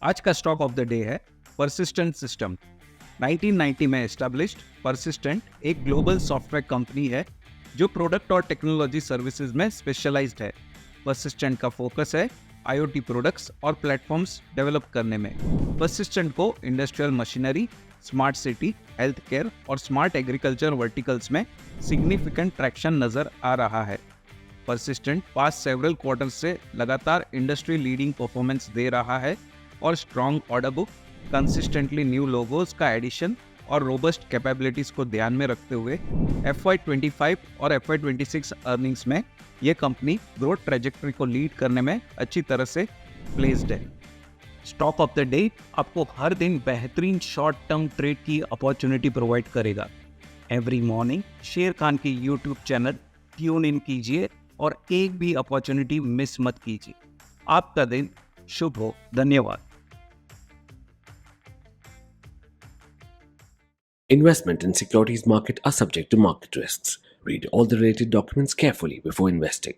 आज का stock of the day है परसिस्टेंट सिस्टम। 1990 में एस्टेब्लिश्ड परसिस्टेंट एक ग्लोबल सॉफ्टवेयर कंपनी है जो प्रोडक्ट और टेक्नोलॉजी सर्विसेज में स्पेशलाइज्ड है। परसिस्टेंट का फोकस है IoT प्रोडक्ट्स और प्लेटफॉर्म्स डेवलप करने में। परसिस्टेंट को industrial machinery, smart city, health care और स्मार्ट एग्रीकल्चर वर्टिकल्स में सिग्निफिकेंट ट्रैक्शन नजर आ रहा है। परसिस्टेंट पास्ट सेवरल क्वार्टर्स से लगातार इंडस्ट्री लीडिंग परफॉर्मेंस दे रहा है और strong order book, consistently new logos का एडिशन और रोबस्ट कैपेबिलिटीज को ध्यान में रखते हुए FY25 और FY26 अर्निंग्स में ये कंपनी ग्रोथ ट्रेजेक्टरी को लीड करने में अच्छी तरह से प्लेस्ड है। स्टॉक ऑफ द डे आपको हर दिन बेहतरीन शॉर्ट टर्म ट्रेड की अपॉर्चुनिटी प्रोवाइड करेगा। एवरी मॉर्निंग शेर खान की YouTube चैनल ट्यून इन कीजिए और एक भी अपॉर्चुनिटी मिस मत कीजिए। आपका दिन शुभ हो। धन्यवाद। Investment in securities market are subject to market risks. Read all the related documents carefully before investing.